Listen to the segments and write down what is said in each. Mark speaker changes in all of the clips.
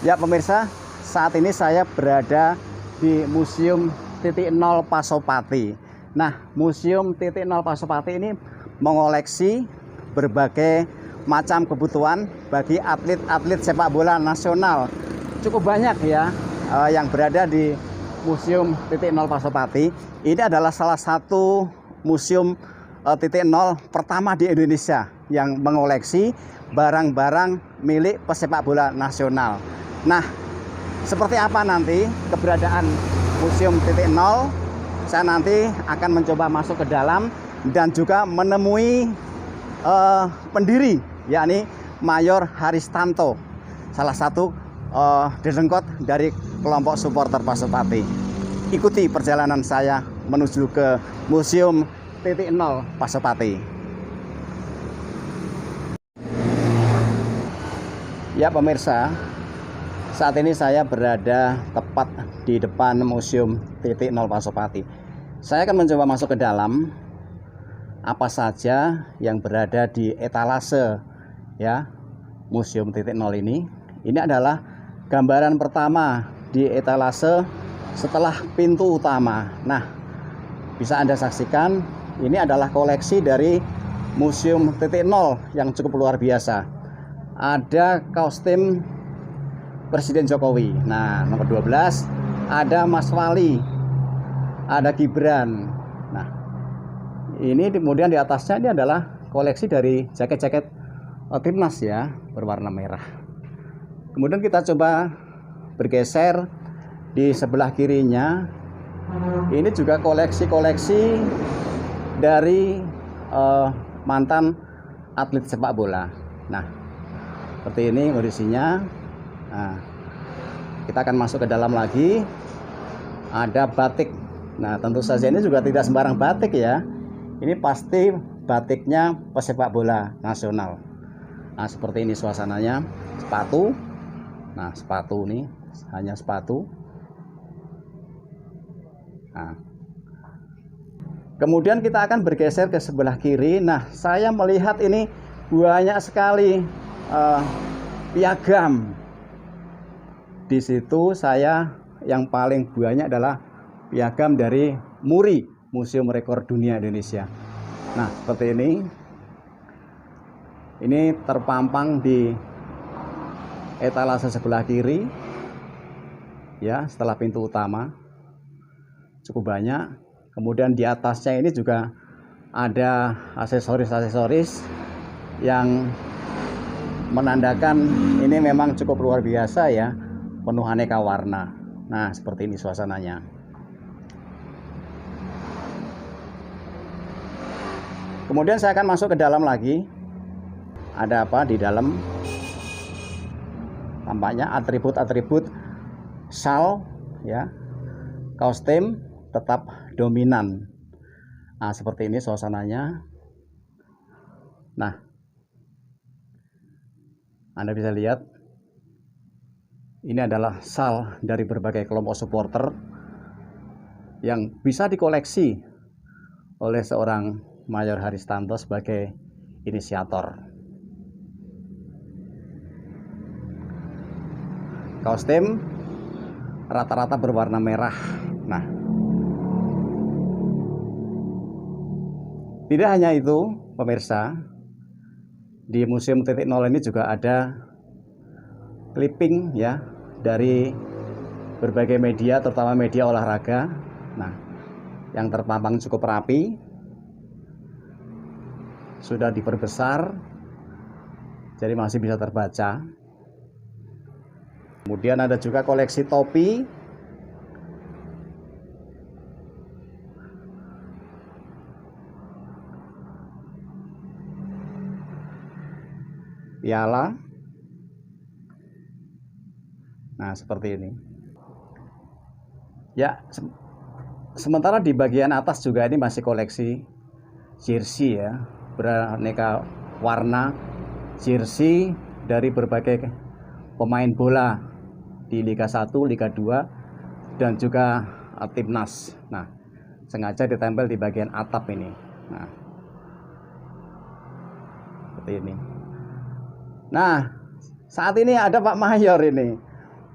Speaker 1: Ya pemirsa, saat ini saya berada di Museum Titik Nol Pasopati. Nah, Museum Titik Nol Pasopati ini mengoleksi berbagai macam kebutuhan bagi atlet-atlet sepak bola nasional. Cukup banyak ya yang berada di Museum Titik Nol Pasopati. Ini adalah salah satu museum titik nol pertama di Indonesia yang mengoleksi barang-barang milik pesepak bola nasional. Nah, seperti apa nanti keberadaan Museum Titik Nol? Saya nanti akan mencoba masuk ke dalam dan juga menemui pendiri, yakni Mayor Haristanto, salah satu dedengkot dari kelompok supporter Pasopati. Ikuti perjalanan saya menuju ke Museum Titik Nol Pasopati. Ya pemirsa, saat ini saya berada tepat di depan Museum Titik Nol Pasopati. Saya akan mencoba masuk ke dalam. Apa saja yang berada di etalase ya Museum Titik Nol ini. Ini adalah gambaran pertama di etalase setelah pintu utama. Nah, bisa Anda saksikan ini adalah koleksi dari Museum Titik Nol yang cukup luar biasa. Ada kaos tim Presiden Jokowi. Nah, nomor 12 ada Mas Wali, ada Gibran. Nah, ini kemudian di atasnya ini adalah koleksi dari jaket-jaket timnas ya, berwarna merah. Kemudian kita coba bergeser di sebelah kirinya. Ini juga koleksi-koleksi dari mantan atlet sepak bola. Nah, seperti ini kondisinya. Nah, kita akan masuk ke dalam lagi. Ada batik. Nah, tentu saja ini juga tidak sembarang batik ya. Ini pasti batiknya pesepak bola nasional. Nah, seperti ini suasananya. Sepatu. Nah, sepatu nih hanya sepatu. Nah, kemudian kita akan bergeser ke sebelah kiri. Nah, saya melihat ini banyak sekali piagam. Di situ saya yang paling banyak adalah piagam dari MURI, Museum Rekor Dunia Indonesia. Nah, seperti ini. Ini terpampang di etalase sebelah kiri. Ya, setelah pintu utama. Cukup banyak. Kemudian di atasnya ini juga ada aksesoris-aksesoris yang menandakan ini memang cukup luar biasa ya, penuh aneka warna. Nah, seperti ini suasananya. Kemudian saya akan masuk ke dalam lagi. Ada apa di dalam? Tampaknya atribut-atribut shal ya, kaos tim tetap dominan. Nah, seperti ini suasananya. Nah, Anda bisa lihat ini adalah shal dari berbagai kelompok supporter yang bisa dikoleksi oleh seorang Mayor Haristanto sebagai inisiator. Kaos tim rata-rata berwarna merah. Nah, tidak hanya itu, pemirsa, di Museum Titik Nol ini juga ada clipping ya dari berbagai media, terutama media olahraga. Nah, yang terpampang cukup rapi, sudah diperbesar, jadi masih bisa terbaca. Kemudian ada juga koleksi topi. Piala. Nah, seperti ini. Ya, sementara di bagian atas juga ini masih koleksi jersey ya, beraneka warna jersey dari berbagai pemain bola di Liga 1, Liga 2 dan juga timnas. Nah, sengaja ditempel di bagian atap ini. Nah, seperti ini. Nah, saat ini ada Pak Mayor ini.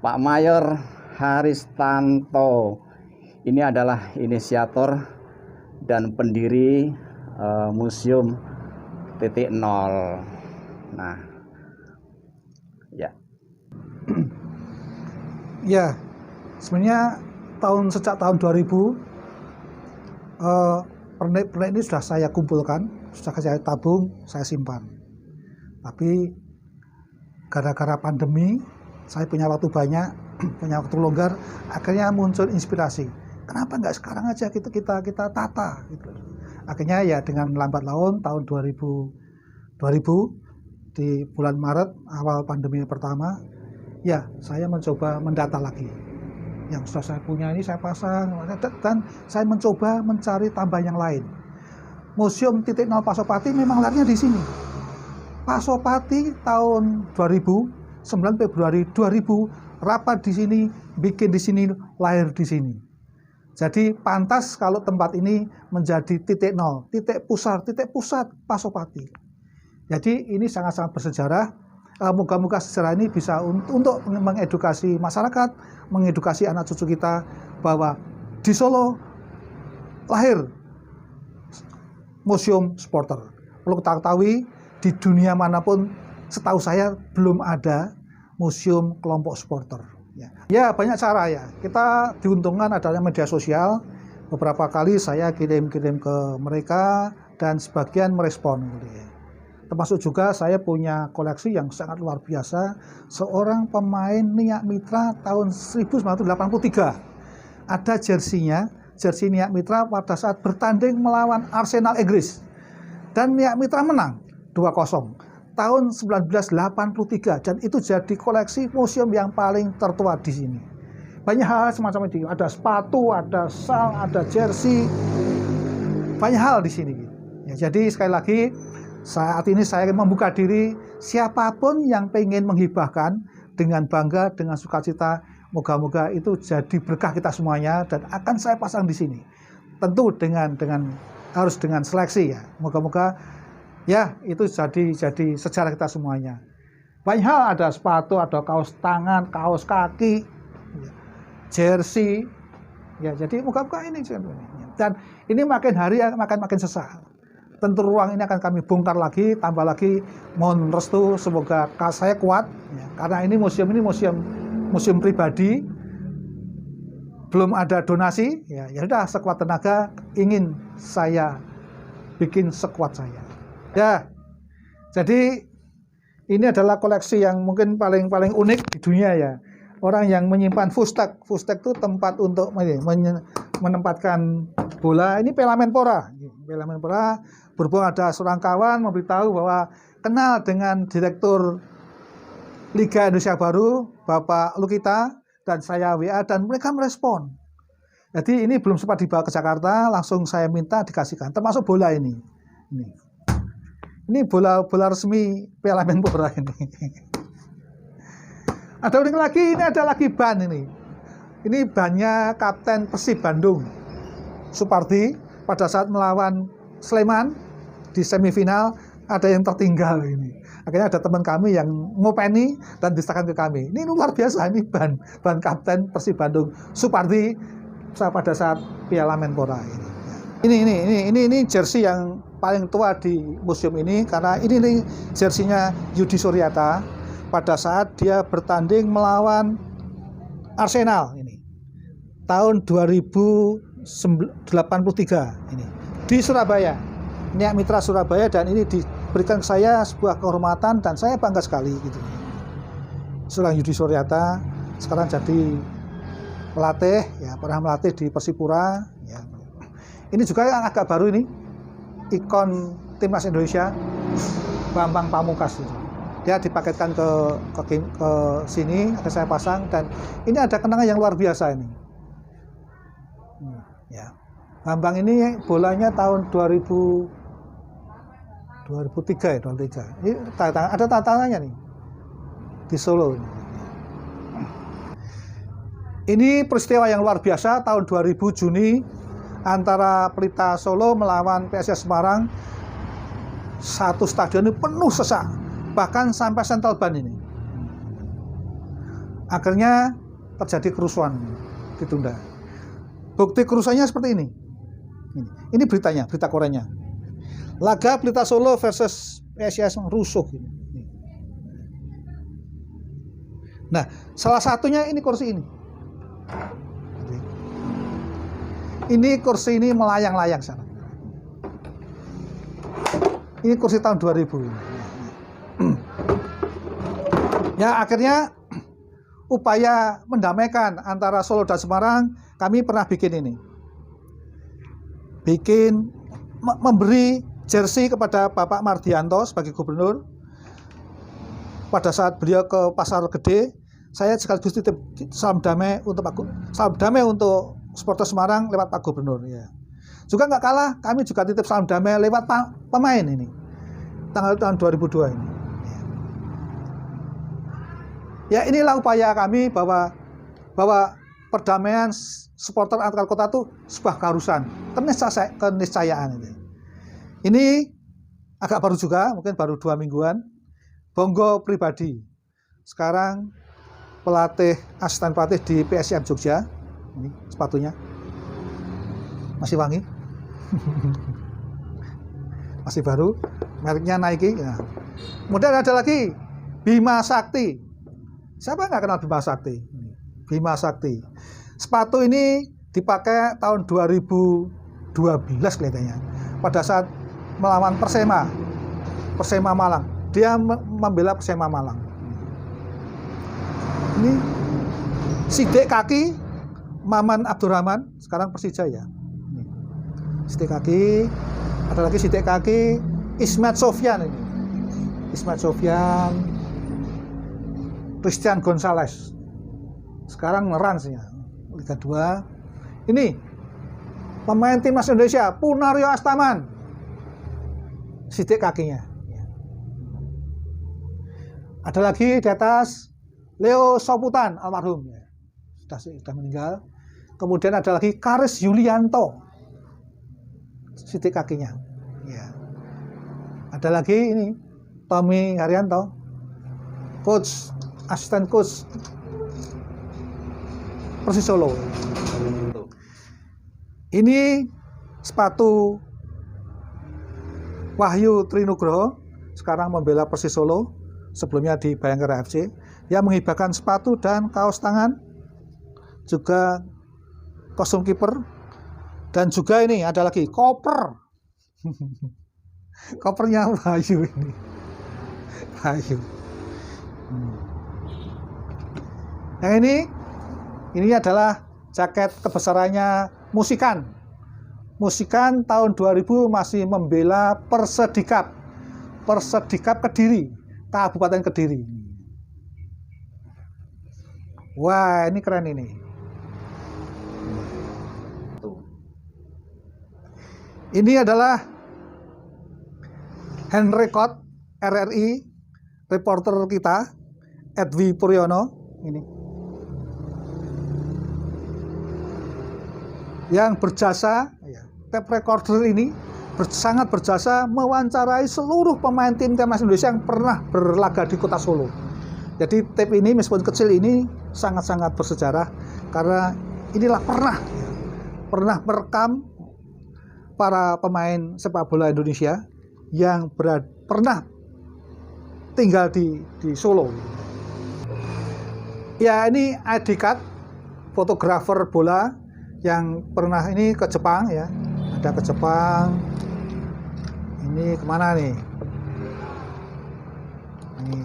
Speaker 1: Pak Mayor Haristanto. Ini adalah inisiator dan pendiri Museum Titik Nol. Nah, ya.
Speaker 2: Ya, sebenarnya sejak tahun 2000 pernik-pernik ini sudah saya kumpulkan, sudah saya tabung, saya simpan. Tapi gara-gara pandemi, saya punya waktu banyak, punya waktu longgar, akhirnya muncul inspirasi. Kenapa nggak sekarang aja kita tata gitu. Akhirnya ya dengan lambat laun tahun 2000 di bulan Maret awal pandemi pertama, ya saya mencoba mendata lagi. Yang sudah saya punya ini saya pasang dan saya mencoba mencari tambah yang lain. Museum Titik Nol Pasopati memang lahirnya di sini. Pasopati tahun 2000, 9 Februari 2000 rapat di sini, bikin di sini, lahir di sini. Jadi pantas kalau tempat ini menjadi titik nol, titik pusat Pasopati. Jadi ini sangat-sangat bersejarah. Moga-moga sejarah ini bisa untuk mengedukasi masyarakat, mengedukasi anak cucu kita bahwa di Solo lahir Museum Supporter. Perlu kita ketahui di dunia manapun setahu saya belum ada museum kelompok supporter. Ya banyak cara ya. Kita diuntungkan adanya media sosial. Beberapa kali saya kirim ke mereka dan sebagian merespon. Termasuk juga saya punya koleksi yang sangat luar biasa. Seorang pemain Niak Mitra tahun 1983. Ada jersinya, jersey Niak Mitra pada saat bertanding melawan Arsenal Inggris. Dan Niak Mitra menang 2-0. Tahun 1983 dan itu jadi koleksi museum yang paling tertua di sini. Banyak hal semacam itu, ada sepatu, ada sal, ada jersey, banyak hal di sini. Ya, jadi sekali lagi saat ini saya membuka diri siapapun yang pengen menghibahkan dengan bangga, dengan sukacita, moga-moga itu jadi berkah kita semuanya dan akan saya pasang di sini. Tentu harus dengan seleksi ya. Moga-moga ya, itu jadi sejarah kita semuanya. Banyak hal, ada sepatu, ada kaos tangan, kaos kaki, jersey. Ya, jadi moga-moga ini. Dan ini makin hari makin sesak. Tentu ruang ini akan kami bongkar lagi, tambah lagi. Mohon restu, semoga saya kuat. Ya, karena ini museum pribadi. Belum ada donasi. Ya sudah sekuat tenaga ingin saya bikin sekuat saya. Ya, jadi ini adalah koleksi yang mungkin paling unik di dunia ya. Orang yang menyimpan fustek itu tempat untuk menempatkan bola. Ini Piala Menpora. Berhubung ada seorang kawan memberitahu bahwa kenal dengan Direktur Liga Indonesia Baru, Bapak Lukita, dan saya WA dan mereka merespon. Jadi ini belum sempat dibawa ke Jakarta, langsung saya minta dikasihkan. Termasuk bola ini. Ini bola resmi Piala Menpora ini. Ada unik lagi, ini ada lagi ban ini. Ini bannya Kapten Persib Bandung, Supardi, pada saat melawan Sleman di semifinal ada yang tertinggal ini. Akhirnya ada teman kami yang ngopeni dan diserahkan ke kami. Ini luar biasa, ini ban Kapten Persib Bandung, Supardi pada saat Piala Menpora ini. Ini jersey yang paling tua di museum ini karena ini jersinya Yudi Suryata pada saat dia bertanding melawan Arsenal ini tahun 2083 ini di Surabaya, Niak Mitra Surabaya, dan ini diberikan ke saya sebuah kehormatan dan saya bangga sekali gitu. Seorang Yudi Suryata sekarang jadi pelatih ya, pernah melatih di Persipura ya. Ini juga yang agak baru ini, ikon Timnas Indonesia, Bambang Pamungkas. Dia dipaketkan ke sini, akan saya pasang, dan ini ada kenangan yang luar biasa ini. Ya. Bambang ini bolanya tahun 2003 ya, 2003. Ini ada tantangannya nih di Solo. Ini peristiwa yang luar biasa tahun 2000 Juni. Antara Pelita Solo melawan PSIS Semarang, satu stadion ini penuh sesak, bahkan sampai Central Band ini. Akhirnya terjadi kerusuhan, ditunda. Bukti kerusuhannya seperti ini. Ini beritanya, berita korennya. Laga Pelita Solo versus PSIS rusuh. Nah, salah satunya ini kursi ini. Ini kursi ini melayang-layang sana. Ini kursi tahun 2000. Ya, akhirnya upaya mendamaikan antara Solo dan Semarang, kami pernah bikin ini. Memberi jersey kepada Bapak Mardianto sebagai gubernur. Pada saat beliau ke Pasar Gede, saya sekaligus titip salam damai untuk supporter Semarang lewat Pak Gubernur. Ya. Juga nggak kalah, kami juga titip salam damai lewat pemain ini. Tahun 2002 ini. Ya, inilah upaya kami bahwa perdamaian supporter antar kota itu sebuah keharusan, keniscayaan ini. Ini agak baru juga, mungkin baru 2 mingguan. Bonggo pribadi. Sekarang asisten pelatih di PSIM Jogja. Ini sepatunya. Masih wangi. Masih baru. Mereknya Nike. Ya. Kemudian ada lagi Bima Sakti. Siapa nggak kenal Bima Sakti? Bima Sakti. Sepatu ini dipakai tahun 2012 kelihatannya. Pada saat melawan Persema Malang. Dia membela Persema Malang. Ini Sidek Kaki Maman Abdurrahman, sekarang Persija ya. Sidek Kaki, ada lagi Sidek Kaki Ismet Sofyan ini. Ismet Sofyan, Christian Gonzalez. Sekarang ngerans ya, Liga 2. Ini pemain timnas Indonesia, Punario Astaman. Sidek kakinya. Ada lagi di atas Leo Soputan almarhum ya. Sudah meninggal. Kemudian ada lagi Karis Yulianto. Sidek kakinya. Ya. Ada lagi ini Tommy Haryanto. Asisten coach Persis Solo. Ini sepatu Wahyu Trinugroho, sekarang membela Persis Solo. Sebelumnya di Bayangkara FC, yang menghibahkan sepatu dan kaos tangan, juga kostum kiper, dan juga ini ada lagi koper. Kopernya Wahyu ini. Wahyu. Yang ini adalah jaket kebesarannya Musikan. Musikan tahun 2000 masih membela Persedikap Kediri. Kabupaten Kediri. Wah, ini keren ini. Ini adalah hand record RRI reporter kita Edwi Puryono ini. Yang berjasa, tape recorder ini sangat berjasa mewawancarai seluruh pemain timnas Indonesia yang pernah berlaga di kota Solo. Jadi tape ini meskipun kecil ini sangat-sangat bersejarah karena inilah pernah merekam para pemain sepak bola Indonesia yang pernah tinggal di Solo. Ya, ini ID card fotografer bola yang pernah ini ke Jepang ya. Ada ke Jepang. Ini kemana nih? Ini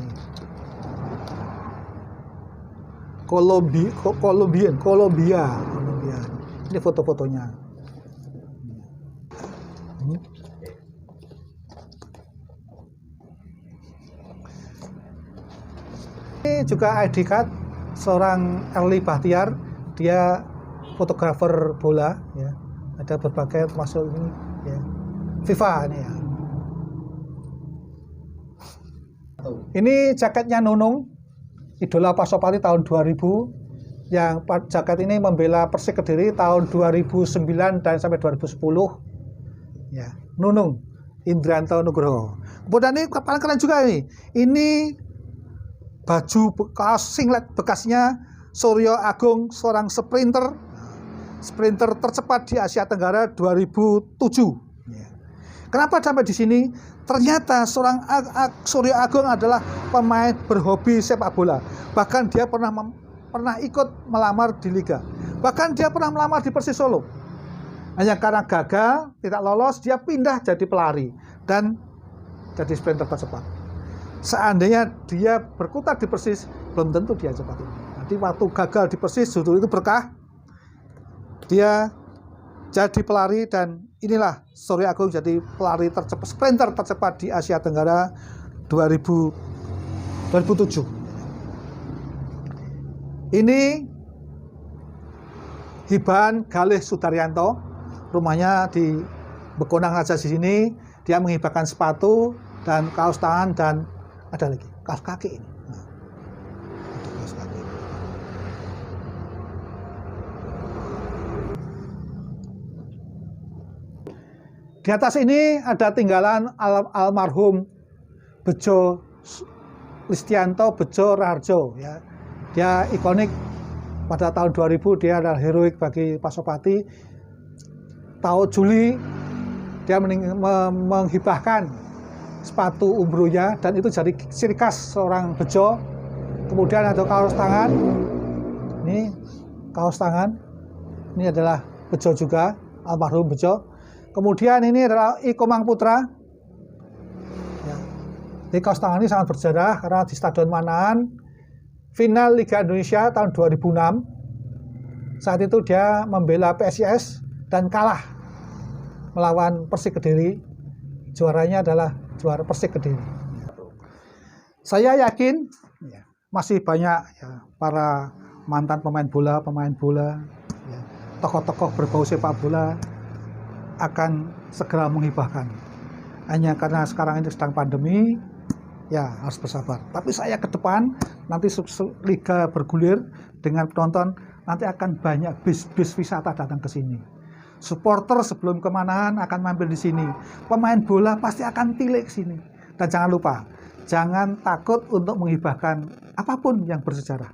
Speaker 2: Kolombia. Ini foto-fotonya. Ini juga ID card seorang Erli Bahtiar, dia fotografer bola ya. Ada berbagai termasuk ini ya. FIFA ini ya. Ini jaketnya Nunung, idola Pasopati tahun 2000, yang jaket ini membela Persik Kediri tahun 2009 dan sampai 2010. Ya, Nunung Indrianto Nugroho. Kemudian ini paling keren juga ini. Ini baju kaos singlet bekasnya Suryo Agung, seorang sprinter tercepat di Asia Tenggara 2007. Kenapa sampai di sini? Ternyata seorang Suryo Agung adalah pemain berhobi sepak bola. Bahkan dia pernah ikut melamar di liga. Bahkan dia pernah melamar di Persis Solo. Hanya karena gagal, tidak lolos, dia pindah jadi pelari dan jadi sprinter tercepat. Seandainya dia berkutat di Persis, belum tentu dia cepat ini. Nanti waktu gagal di Persis, justru itu berkah. Dia jadi pelari dan inilah Suryo Agung jadi pelari tercepat, sprinter tercepat di Asia Tenggara 2007. Ini Hiban Galih Sudaryanto, rumahnya di Bekonang Raja di sini. Dia menghibahkan sepatu dan kaos tangan dan ada lagi kaos kaki ini. Nah, kaos kaki. Di atas ini ada tinggalan almarhum Bejo Listianto Bejo Raharjo. Ya. Dia ikonik pada tahun 2000, dia adalah heroik bagi Pasopati. Tahun Juli dia menghibahkan sepatu umbronya dan itu jadi ciri khas seorang Bejo. Kemudian ada kaos tangan. Ini kaos tangan. Ini adalah Bejo juga, almarhum Bejo. Kemudian ini adalah Iko Mangputra. Ya. Ini kaos tangan ini sangat bersejarah karena di Stadion Manahan final Liga Indonesia tahun 2006. Saat itu dia membela PSIS dan kalah melawan Persik Kediri. Juaranya adalah juara Persik Kediri. Saya yakin masih banyak ya, para mantan pemain bola, ya, tokoh-tokoh berbau sepak bola akan segera menghibahkan. Hanya karena sekarang ini sedang pandemi, ya harus bersabar. Tapi saya ke depan, nanti liga bergulir dengan penonton, nanti akan banyak bis wisata datang ke sini. Supporter sebelum kemanahan akan mampir di sini. Pemain bola pasti akan tilik ke sini. Dan jangan lupa, jangan takut untuk menghibahkan apapun yang bersejarah.